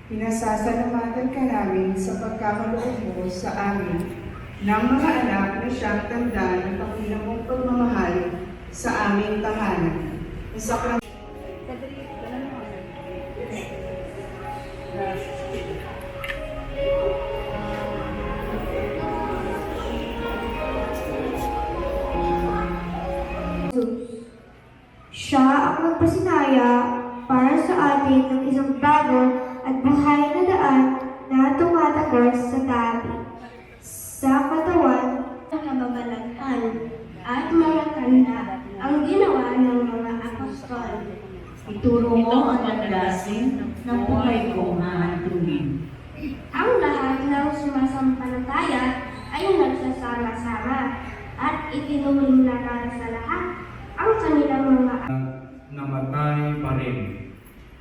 Pinasasalamatan ka namin sa pagkakaloob mo sa amin ng mga anak na siyang tanda ng Panginoong pagmamahal sa aming tahanan. Siya ang nagpasinaya para sa atin ng isang bago at buhay na daan na tumatagos sa tabi, sa katawan ng kababalaghan at mga tanda ang ginawa ng mga apostol. Ituro mo ang landasin ng buhay kong hahantunin. Ang lahat ng sumasampalataya ay nagsasama-sama at itinuring na para sa lahat ang kanilang mga namatay pa rin.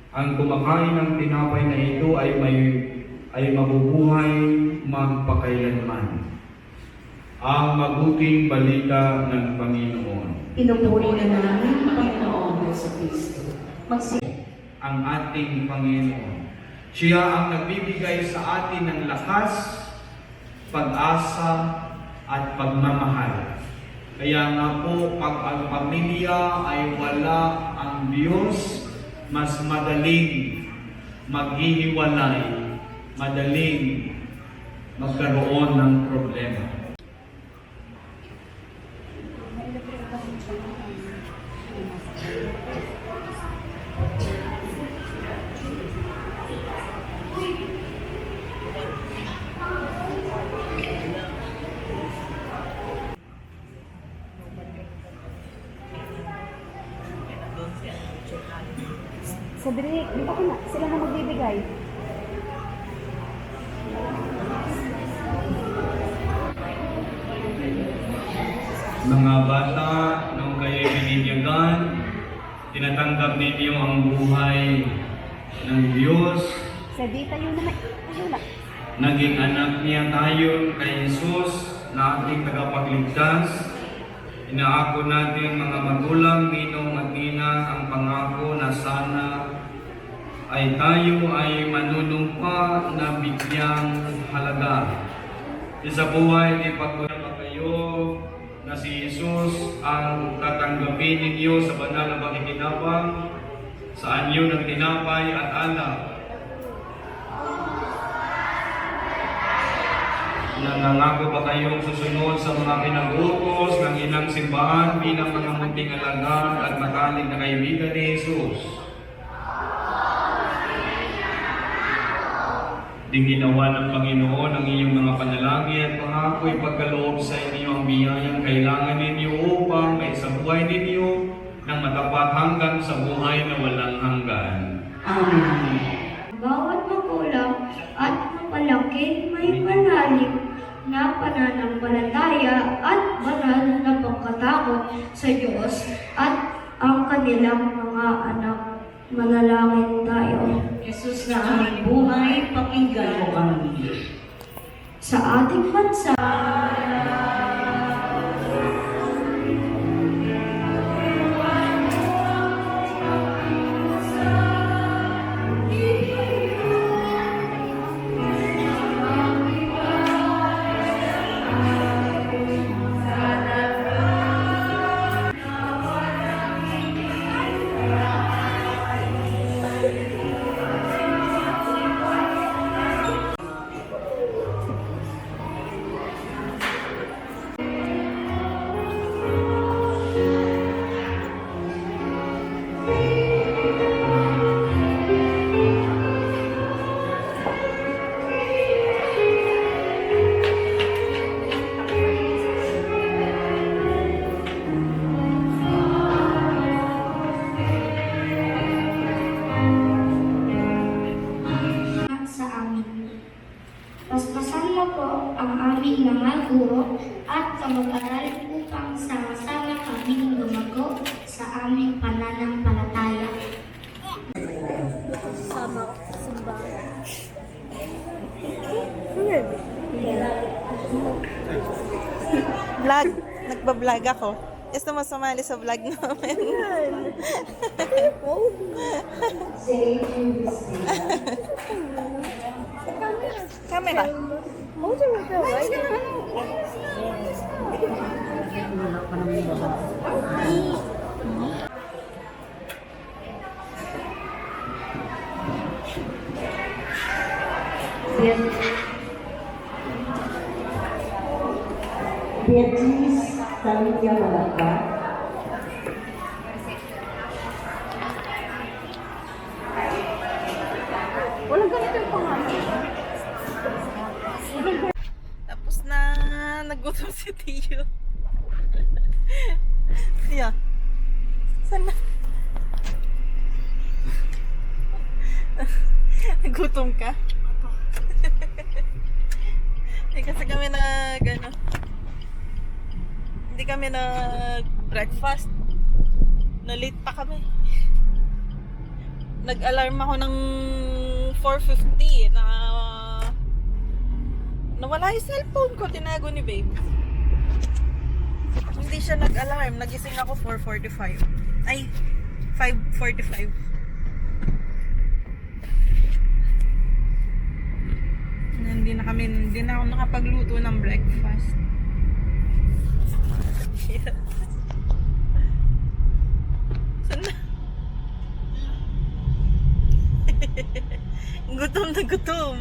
Ang kumakain ng tinapay na ito ay mabubuhay magpakailanman. Ang mabuting balita ng Panginoon. Pinupuri na namin ang Panginoon sa Kristo. Ang ating Panginoon. Siya ang nagbibigay sa atin ng lakas, pag-asa, at pagmamahal. Kaya nga po, pag ang pamilya ay wala ang Diyos, mas madaling maghihiwalay, madaling magkaroon ng problema. Cedric, di ba sila na magbibigay? Mga bata, nung kayo'y bininyagan, tinatanggap ninyo ang buhay ng Diyos. Cedric, tayo na. Naging anak niya tayo kay Jesus na ating tagapagligtas. Inaako natin mga magulang, ninong at ina ang pangako na sana ay tayo ay manunumpa na bigyang halaga. Sa buhay, ipagkulang kayo na si Jesus ang tatanggapin ninyo sa banal na pakikinabang sa anyo ng tinapay at alak. Nangangako ba kayong susunod sa mga pinag-utos ng inang simbahan bilang mga munting alagad at matalik na kaibigan ni Jesus? Di ginawa ng Panginoon ang inyong mga panalangin at pangako ipagkaloob sa inyo ang biyayang kailangan ninyo upang may sa buhay ninyo ng matapat hanggang sa buhay na walang hanggan. Amen. bawat magulang at mapalaki may manalig na pananampalataya at banal na pagkatakot sa Diyos at ang kanilang mga anak. Manalangin tayo. Jesus na aming buhay, pakinggan mo kami. Sa ating bansa, sa aming pananampalataya. Vlog. Nagbablog ako. Gusto mo sumali sa vlog namin? Camera. Beatrice Camilla Malacca. Walang ganito yung pangalan. Tapos na nagutom si Tio. Tia. Saan na? Nagutom ka? Hindi kasi kami hindi kami breakfast. Na-late pa kami. Nag-alarm ako ng 4:50 na nawala yung cellphone ko, tinago ni babe. Hindi siya nag-alarm, nagising ako 4:45. Ay, 5:45. Hindi na ako nakapagluto ng breakfast. Saan na? Gutom na gutom.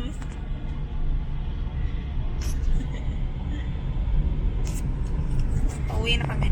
Pauwi na kami.